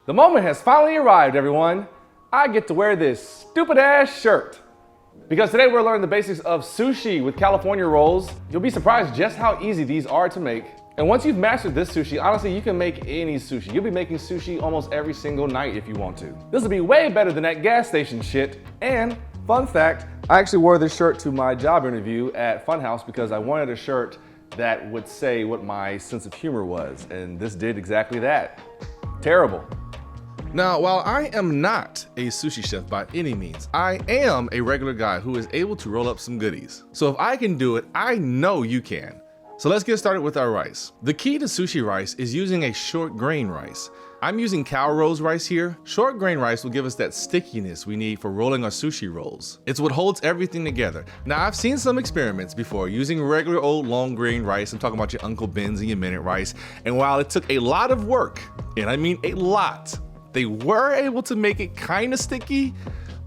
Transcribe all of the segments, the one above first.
The moment has finally arrived, everyone. I get to wear this stupid ass shirt. Because today we're learning the basics of sushi with California rolls. You'll be surprised just how easy these are to make. And once you've mastered this sushi, honestly, you can make any sushi. You'll be making sushi almost every single night if you want to. This will be way better than that gas station shit. And fun fact, I actually wore this shirt to my job interview at Funhouse because I wanted a shirt that would say what my sense of humor was. And this did exactly that. Terrible. Now, while I am not a sushi chef by any means, I am a regular guy who is able to roll up some goodies. So if I can do it, I know you can. So let's get started with our rice. The key to sushi rice is using a short grain rice. I'm using calrose rice here. Short grain rice will give us that stickiness we need for rolling our sushi rolls. It's what holds everything together. Now, I've seen some experiments before using regular old long grain rice. I'm talking about your Uncle Ben's and your Minute rice. And while it took a lot of work, and I mean a lot, they were able to make it kind of sticky,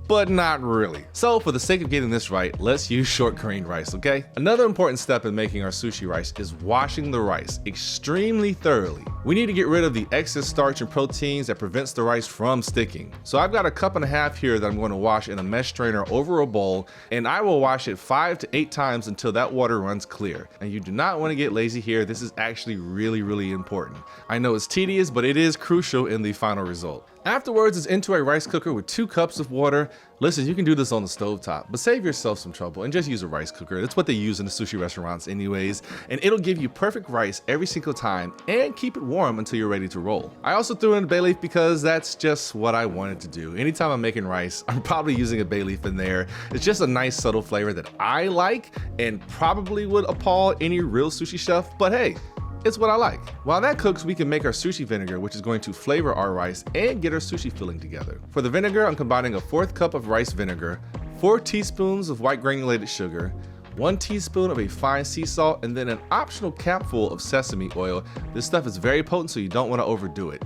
but not really. So for the sake of getting this right, let's use short grain rice, okay? Another important step in making our sushi rice is washing the rice extremely thoroughly. We need to get rid of the excess starch and proteins that prevents the rice from sticking. So I've got a cup and a half here that I'm going to wash in a mesh strainer over a bowl, and I will wash it 5 to 8 times until that water runs clear. And you do not want to get lazy here. This is actually really important. I know it's tedious, but it is crucial in the final result. Afterwards, it's into a rice cooker with 2 cups of water. Listen, you can do this on the stovetop, but save yourself some trouble and just use a rice cooker. That's what they use in the sushi restaurants anyways, and it'll give you perfect rice every single time and keep it warm until you're ready to roll. I also threw in a bay leaf because that's just what I wanted to do. Anytime I'm making rice, I'm probably using a bay leaf in there. It's just a nice subtle flavor that I like and probably would appall any real sushi chef, but hey, it's what I like. While that cooks, we can make our sushi vinegar, which is going to flavor our rice and get our sushi filling together. For the vinegar, I'm combining a 1/4 cup of rice vinegar, 4 teaspoons of white granulated sugar, 1 teaspoon of a fine sea salt, and then an optional capful of sesame oil. This stuff is very potent, so you don't want to overdo it.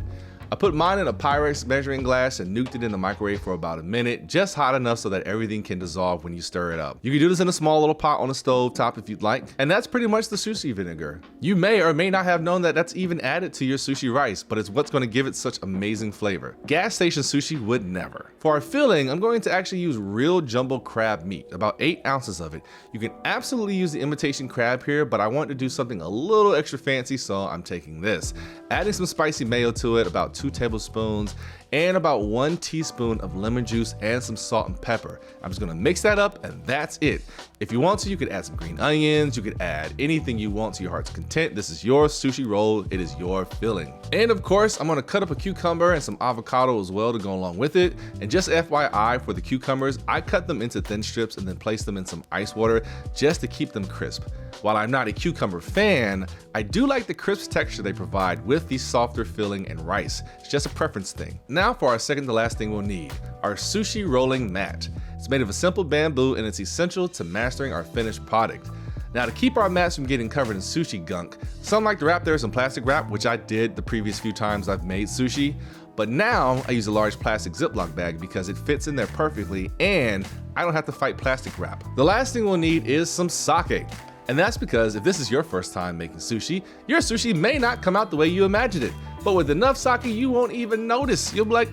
I put mine in a Pyrex measuring glass and nuked it in the microwave for about a minute, just hot enough so that everything can dissolve when you stir it up. You can do this in a small little pot on the stove top if you'd like, and that's pretty much the sushi vinegar. You may or may not have known that that's even added to your sushi rice, but it's what's going to give it such amazing flavor. Gas station sushi would never. For our filling, I'm going to actually use real jumbo crab meat, about 8 ounces of it. You can absolutely use the imitation crab here, but I want to do something a little extra fancy, so I'm taking this. Adding some spicy mayo to it, about 2 tablespoons, and about 1 teaspoon of lemon juice and some salt and pepper. I'm just gonna mix that up and that's it. If you want to, you could add some green onions, you could add anything you want to your heart's content. This is your sushi roll, it is your filling. And of course, I'm gonna cut up a cucumber and some avocado as well to go along with it. And just FYI, for the cucumbers, I cut them into thin strips and then place them in some ice water just to keep them crisp. While I'm not a cucumber fan, I do like the crisp texture they provide with the softer filling and rice. It's just a preference thing. Now for our second to last thing we'll need, our sushi rolling mat. It's made of a simple bamboo and it's essential to mastering our finished product. Now to keep our mats from getting covered in sushi gunk, some like to wrap theirs in plastic wrap, which I did the previous few times I've made sushi, but now I use a large plastic Ziploc bag because it fits in there perfectly and I don't have to fight plastic wrap. The last thing we'll need is some sake. And that's because if this is your first time making sushi, your sushi may not come out the way you imagined it. But with enough sake, you won't even notice. You'll be like,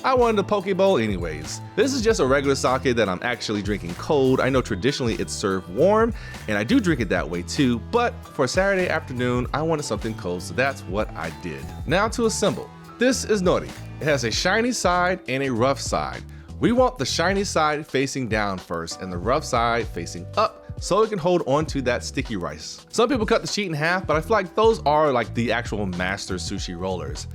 I wanted a poke bowl anyways. This is just a regular sake that I'm actually drinking cold. I know traditionally it's served warm, and I do drink it that way too, but for a Saturday afternoon, I wanted something cold, so that's what I did. Now to assemble. This is Nori. It has a shiny side and a rough side. We want the shiny side facing down first and the rough side facing up, so it can hold on to that sticky rice. Some people cut the sheet in half, but I feel like those are like the actual master sushi rollers.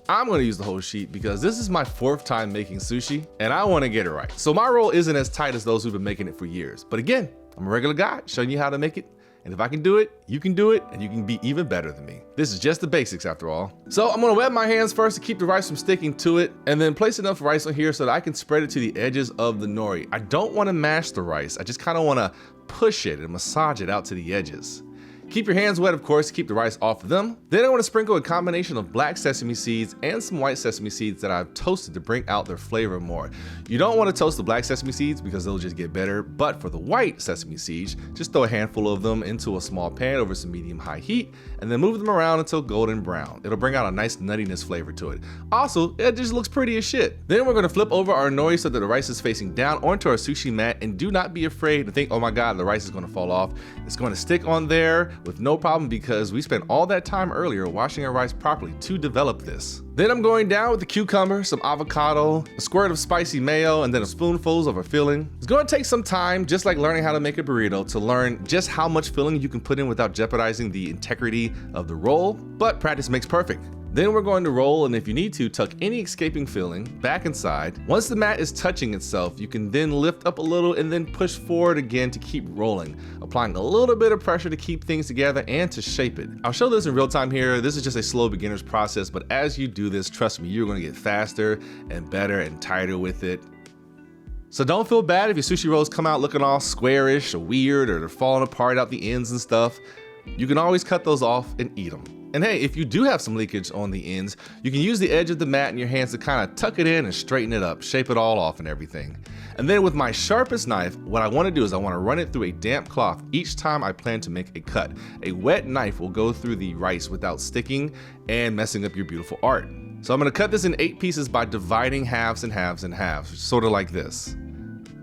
I'm gonna use the whole sheet because this is my 4th time making sushi and I wanna get it right. So my roll isn't as tight as those who've been making it for years. But again, I'm a regular guy showing you how to make it. And if I can do it, you can do it, and you can be even better than me. This is just the basics after all. So I'm gonna wet my hands first to keep the rice from sticking to it, and then place enough rice on here so that I can spread it to the edges of the nori. I don't wanna mash the rice, I just kinda wanna push it and massage it out to the edges. Keep your hands wet, of course, to keep the rice off of them. Then I want to sprinkle a combination of black sesame seeds and some white sesame seeds that I've toasted to bring out their flavor more. You don't want to toast the black sesame seeds because they'll just get better, but for the white sesame seeds, just throw a handful of them into a small pan over some medium-high heat, and then move them around until golden brown. It'll bring out a nice nuttiness flavor to it. Also, it just looks pretty as shit. Then we're going to flip over our nori so that the rice is facing down onto our sushi mat, and do not be afraid to think, oh my god, the rice is going to fall off. It's going to stick on there with no problem because we spent all that time earlier washing our rice properly to develop this. Then I'm going down with the cucumber, some avocado, a squirt of spicy mayo, and then a spoonful of our filling. It's going to take some time, just like learning how to make a burrito, to learn just how much filling you can put in without jeopardizing the integrity of the roll, but practice makes perfect. Then we're going to roll, and if you need to, tuck any escaping filling back inside. Once the mat is touching itself, you can then lift up a little and then push forward again to keep rolling, applying a little bit of pressure to keep things together and to shape it. I'll show this in real time here. This is just a slow beginner's process, but as you do this, trust me, you're going to get faster and better and tighter with it. So don't feel bad if your sushi rolls come out looking all squarish or weird, or they're falling apart out the ends and stuff. You can always cut those off and eat them. And hey, if you do have some leakage on the ends, you can use the edge of the mat in your hands to kind of tuck it in and straighten it up, shape it all off and everything. And then with my sharpest knife, what I want to do is I want to run it through a damp cloth each time I plan to make a cut. A wet knife will go through the rice without sticking and messing up your beautiful art. So I'm going to cut this in 8 pieces by dividing halves and halves and halves, sort of like this.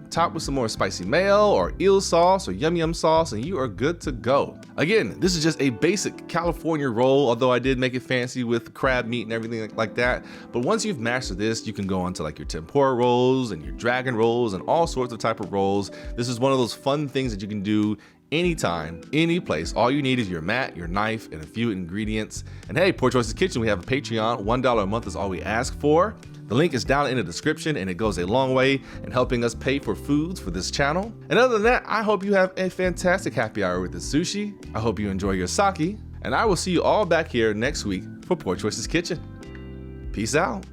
Top with some more spicy mayo or eel sauce or yum yum sauce, and you are good to go. Again, this is just a basic California roll, although I did make it fancy with crab meat and everything like that. But once you've mastered this, you can go on to like your tempura rolls and your dragon rolls and all sorts of type of rolls. This is one of those fun things that you can do anytime, any place. All you need is your mat, your knife, and a few ingredients. And hey, Poor Choices Kitchen, we have a Patreon. $1 a month is all we ask for. The link is down in the description, and it goes a long way in helping us pay for foods for this channel. And other than that, I hope you have a fantastic happy hour with the sushi. I hope you enjoy your sake, and I will see you all back here next week for Poor Choices Kitchen. Peace out.